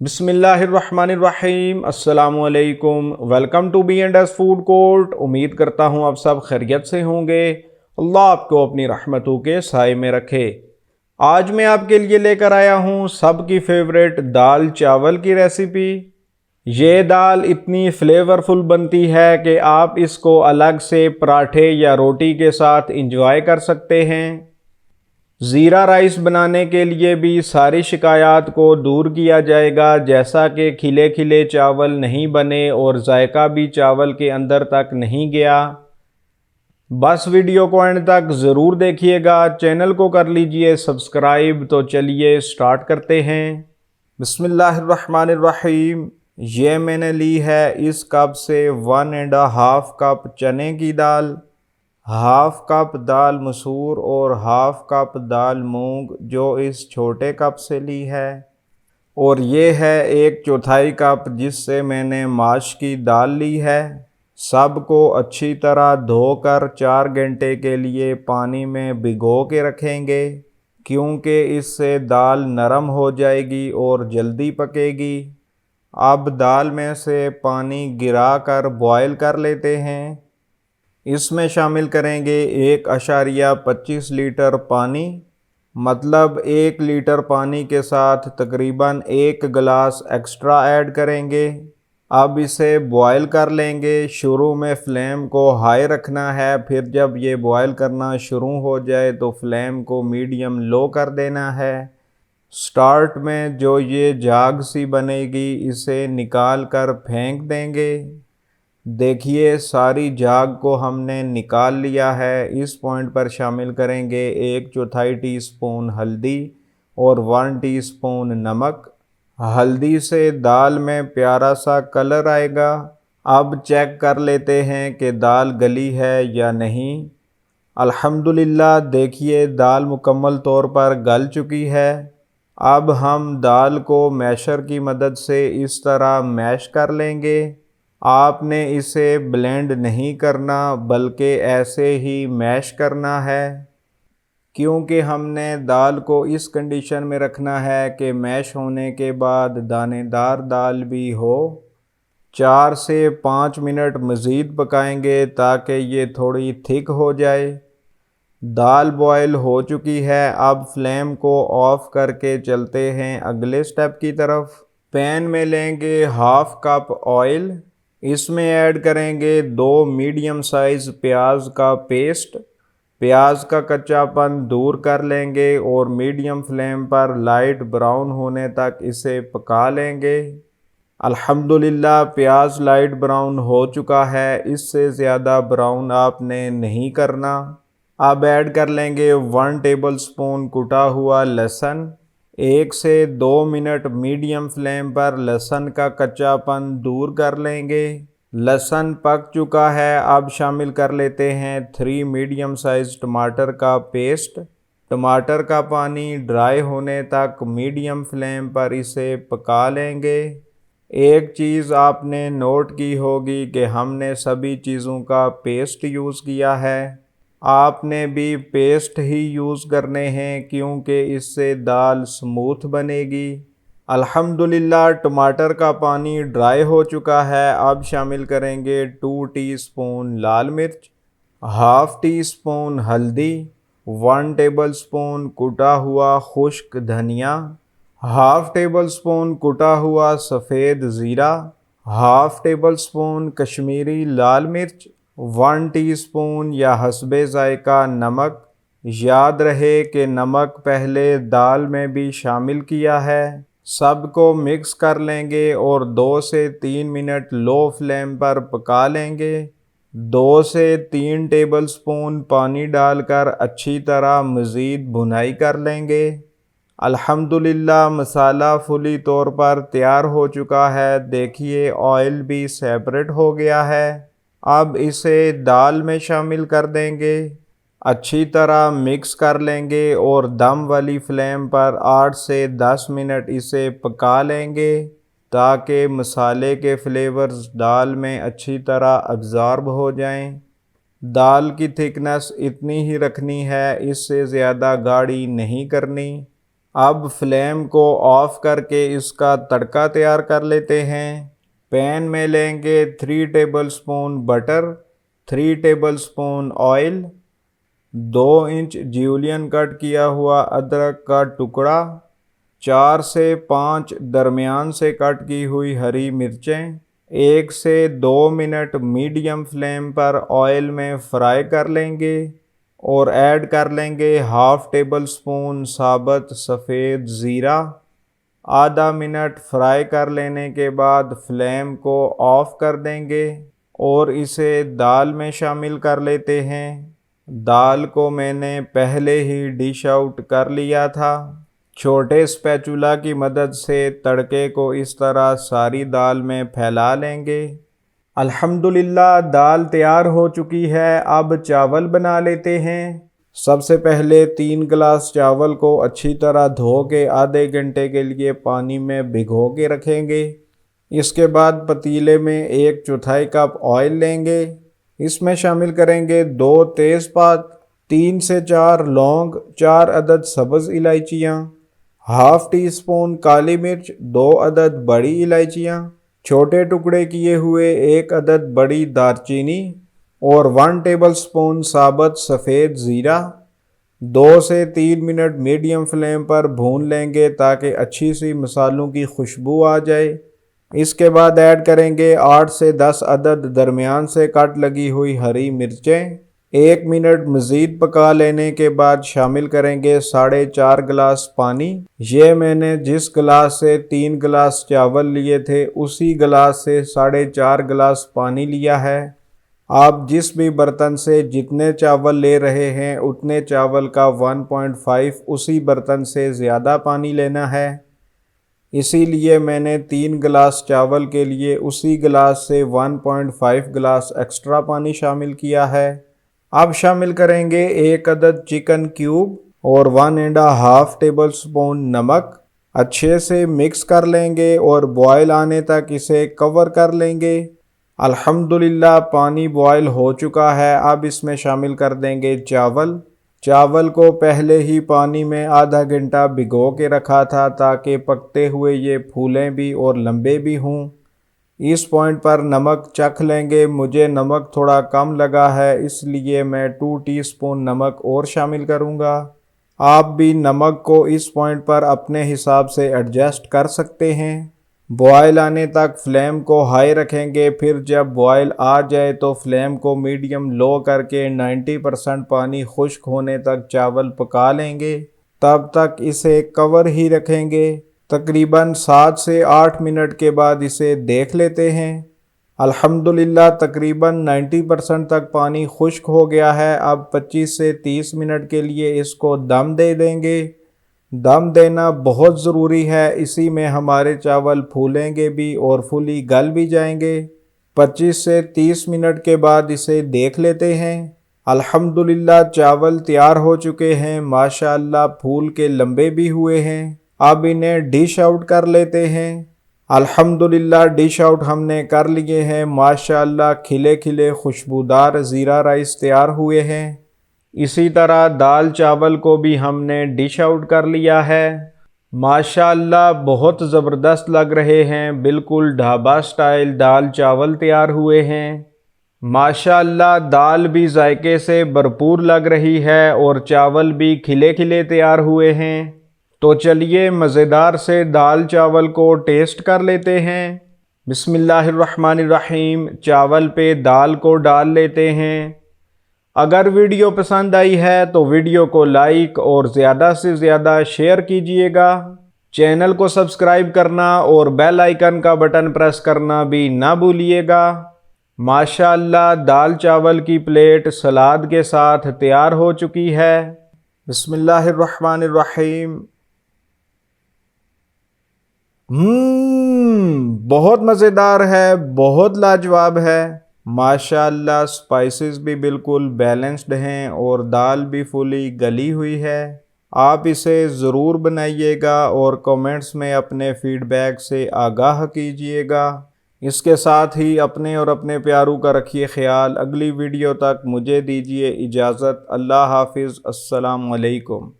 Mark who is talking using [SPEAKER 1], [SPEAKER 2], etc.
[SPEAKER 1] बिस्मिल्लाहिर्रहमानिर्रहीम अस्सलामुअलैकुम। Welcome to B&S food court. उम्मीद करता हूँ आप सब खैरियत से होंगे। अल्लाह आपको अपनी रहमतों के साए में रखे। आज मैं आपके लिए लेकर आया हूँ सबकी फेवरेट दाल चावल की रेसिपी। ये दाल इतनी फ्लेवरफुल बनती है कि आप इसको अलग से पराठे या रोटी के साथ इंजॉय कर सकते हैं। ज़ीरा राइस बनाने के लिए भी सारी शिकायत को दूर किया जाएगा, जैसा कि खिले खिले चावल नहीं बने और जायका भी चावल के अंदर तक नहीं गया। बस वीडियो को एंड तक ज़रूर देखिएगा। चैनल को कर लीजिए सब्सक्राइब। तो चलिए स्टार्ट करते हैं। बिस्मिल्लाहिर्रहमानिर्रहीम। ये मैंने ली है इस कप से 1.5 कप चने की दाल, हाफ कप दाल मसूर और हाफ कप दाल मूंग जो इस छोटे कप से ली है, और ये है 1/4 कप जिससे मैंने माश की दाल ली है। सबको अच्छी तरह धोकर 4 घंटे के लिए पानी में भिगो के रखेंगे, क्योंकि इससे दाल नरम हो जाएगी और जल्दी पकेगी। अब दाल में से पानी गिरा कर बॉयल कर लेते हैं। इसमें शामिल करेंगे 1.25 लीटर पानी, मतलब 1 लीटर पानी के साथ तकरीबन 1 गिलास एक्स्ट्रा ऐड करेंगे। अब इसे बॉयल कर लेंगे। शुरू में फ्लेम को हाई रखना है, फिर जब ये बॉयल करना शुरू हो जाए तो फ्लेम को मीडियम लो कर देना है। स्टार्ट में जो ये झाग सी बनेगी इसे निकाल कर फेंक देंगे। देखिए सारी झाग को हमने निकाल लिया है। इस पॉइंट पर शामिल करेंगे 1/4 टीस्पून हल्दी और 1 टीस्पून नमक। हल्दी से दाल में प्यारा सा कलर आएगा। अब चेक कर लेते हैं कि दाल गली है या नहीं। अल्हम्दुलिल्लाह, देखिए दाल मुकम्मल तौर पर गल चुकी है। अब हम दाल को मैशर की मदद से इस तरह मैश कर लेंगे। आपने इसे ब्लेंड नहीं करना, बल्कि ऐसे ही मैश करना है, क्योंकि हमने दाल को इस कंडीशन में रखना है कि मैश होने के बाद दानेदार दाल भी हो। 4 से 5 मिनट मज़ीद पकाएंगे ताकि ये थोड़ी थिक हो जाए। दाल बॉयल हो चुकी है। अब फ्लेम को ऑफ करके चलते हैं अगले स्टेप की तरफ। पैन में लेंगे हाफ कप ऑयल। इसमें ऐड करेंगे 2 मीडियम साइज़ प्याज का पेस्ट। प्याज का कच्चापन दूर कर लेंगे और मीडियम फ्लेम पर लाइट ब्राउन होने तक इसे पका लेंगे। अल्हम्दुलिल्लाह, प्याज लाइट ब्राउन हो चुका है। इससे ज़्यादा ब्राउन आपने नहीं करना। अब ऐड कर लेंगे 1 टेबलस्पून कुटा हुआ लहसुन। 1 से 2 मिनट मीडियम फ्लेम पर लहसुन का कच्चापन दूर कर लेंगे। लहसुन पक चुका है। अब शामिल कर लेते हैं 3 मीडियम साइज टमाटर का पेस्ट। टमाटर का पानी ड्राई होने तक मीडियम फ्लेम पर इसे पका लेंगे। एक चीज़ आपने नोट की होगी कि हमने सभी चीज़ों का पेस्ट यूज़ किया है। आपने भी पेस्ट ही यूज़ करने हैं, क्योंकि इससे दाल स्मूथ बनेगी। अल्हम्दुलिल्लाह, टमाटर का पानी ड्राई हो चुका है। अब शामिल करेंगे 2 टीस्पून लाल मिर्च, हाफ टी स्पून हल्दी, 1 टेबलस्पून कुटा हुआ खुश्क धनिया, हाफ टेबल स्पून कुटा हुआ सफ़ेद ज़ीरा, हाफ टेबल स्पून कश्मीरी लाल मिर्च, 1 टीस्पून या हस्बे ज़ायका नमक। याद रहे कि नमक पहले दाल में भी शामिल किया है। सबको मिक्स कर लेंगे और 2 से 3 मिनट लो फ्लेम पर पका लेंगे। 2 से 3 टेबलस्पून पानी डालकर अच्छी तरह मज़ीद भुनाई कर लेंगे। अल्हम्दुलिल्लाह, मसाला फुली तौर पर तैयार हो चुका है। देखिए ऑयल भी सेपरेट हो गया है। अब इसे दाल में शामिल कर देंगे। अच्छी तरह मिक्स कर लेंगे और दम वाली फ्लेम पर 8 से 10 मिनट इसे पका लेंगे, ताकि मसाले के फ्लेवर्स दाल में अच्छी तरह अब्ज़ॉर्ब हो जाएं। दाल की थिकनेस इतनी ही रखनी है, इससे ज़्यादा गाढ़ी नहीं करनी। अब फ्लेम को ऑफ करके इसका तड़का तैयार कर लेते हैं। पैन में लेंगे 3 tablespoon butter, 3 tablespoon oil, 2 inch Julian cut किया हुआ अदरक का टुकड़ा, 4 से 5 दरमियान से कट की हुई हरी मिर्चें, 1 से 2 मिनट मीडियम फ्लेम पर ऑयल में फ्राई कर लेंगे और ऐड कर लेंगे हाफ टेबल स्पून साबुत सफ़ेद ज़ीरा। आधा मिनट फ्राई कर लेने के बाद फ्लेम को ऑफ कर देंगे और इसे दाल में शामिल कर लेते हैं। दाल को मैंने पहले ही डिश आउट कर लिया था। छोटे स्पैचुला की मदद से तड़के को इस तरह सारी दाल में फैला लेंगे। अल्हम्दुलिल्लाह दाल तैयार हो चुकी है। अब चावल बना लेते हैं। सबसे पहले 3 गिलास चावल को अच्छी तरह धो के आधे घंटे के लिए पानी में भिगो के रखेंगे। इसके बाद पतीले में 1/4 कप ऑयल लेंगे। इसमें शामिल करेंगे 2 तेज़पात, 3 से 4 लौंग, 4 अदद सब्ज़ इलायचियाँ, हाफ टी स्पून काली मिर्च, 2 अदद बड़ी इलायचियाँ, छोटे टुकड़े किए हुए 1 अदद बड़ी दालचीनी और 1 टेबलस्पून साबुत सफ़ेद ज़ीरा। 2 से 3 मिनट मीडियम फ्लेम पर भून लेंगे ताकि अच्छी सी मसालों की खुशबू आ जाए। इसके बाद ऐड करेंगे 8 से 10 अदद दरमियान से कट लगी हुई हरी मिर्चें। 1 मिनट मज़ीद पका लेने के बाद शामिल करेंगे 4.5 गिलास पानी। ये मैंने जिस गिलास से 3 गिलास चावल लिए थे उसी गिलास से 4.5 गिलास पानी लिया है। आप जिस भी बर्तन से जितने चावल ले रहे हैं उतने चावल का 1.5 उसी बर्तन से ज़्यादा पानी लेना है। इसीलिए मैंने 3 गिलास चावल के लिए उसी गिलास से 1.5 गिलास एक्स्ट्रा पानी शामिल किया है। अब शामिल करेंगे 1 अदद चिकन क्यूब और 1.5 टेबल स्पून नमक। अच्छे से मिक्स कर लेंगे और बॉयल आने तक इसे कवर कर लेंगे। अल्हम्दुलिल्लाह पानी बॉयल हो चुका है। अब इसमें शामिल कर देंगे चावल। चावल को पहले ही पानी में आधा घंटा भिगो के रखा था ताकि पकते हुए ये फूलें भी और लंबे भी हों। इस पॉइंट पर नमक चख लेंगे। मुझे नमक थोड़ा कम लगा है इसलिए मैं 2 टीस्पून नमक और शामिल करूँगा। आप भी नमक को इस पॉइंट पर अपने हिसाब से एडजस्ट कर सकते हैं। बॉयल आने तक फ्लेम को हाई रखेंगे। फिर जब बॉयल आ जाए तो फ्लेम को मीडियम लो करके 90% पानी खुश्क होने तक चावल पका लेंगे। तब तक इसे कवर ही रखेंगे। तकरीबन 7 से 8 मिनट के बाद इसे देख लेते हैं। अल्हम्दुलिल्लाह तकरीबन 90% तक पानी खुश्क हो गया है। अब 25 से 30 मिनट के लिए इसको दम दे देंगे। दम देना बहुत ज़रूरी है, इसी में हमारे चावल फूलेंगे भी और फुली गल भी जाएंगे। 25 से 30 मिनट के बाद इसे देख लेते हैं। अल्हम्दुलिल्लाह चावल तैयार हो चुके हैं। माशाअल्लाह फूल के लंबे भी हुए हैं। अब इन्हें डिश आउट कर लेते हैं। अल्हम्दुलिल्लाह डिश आउट हमने कर लिए हैं। माशाअल्लाह खिले खिले खुशबूदार ज़ीरा राइस तैयार हुए हैं। इसी तरह दाल चावल को भी हमने डिश आउट कर लिया है। माशाअल्लाह बहुत ज़बरदस्त लग रहे हैं। बिल्कुल ढाबा स्टाइल दाल चावल तैयार हुए हैं। माशाअल्लाह दाल भी जायके से भरपूर लग रही है और चावल भी खिले खिले तैयार हुए हैं। तो चलिए मज़ेदार से दाल चावल को टेस्ट कर लेते हैं। बिस्मिल्लाहिर्रहमानिर्रहीम। चावल पे दाल को डाल लेते हैं। अगर वीडियो पसंद आई है तो वीडियो को लाइक और ज़्यादा से ज़्यादा शेयर कीजिएगा। चैनल को सब्सक्राइब करना और बेल आइकन का बटन प्रेस करना भी ना भूलिएगा। माशाअल्लाह दाल चावल की प्लेट सलाद के साथ तैयार हो चुकी है। बिस्मिल्लाहिर्रहमानिर्रहीम। बहुत मज़ेदार है, बहुत लाजवाब है। माशाअल्लाह स्पाइसेस भी बिल्कुल बैलेंस्ड हैं और दाल भी फुली गली हुई है। आप इसे ज़रूर बनाइएगा और कमेंट्स में अपने फ़ीडबैक से आगाह कीजिएगा। इसके साथ ही अपने और अपने प्यारों का रखिए ख्याल। अगली वीडियो तक मुझे दीजिए इजाज़त। अल्लाह हाफिज़। अस्सलाम वालेकुम।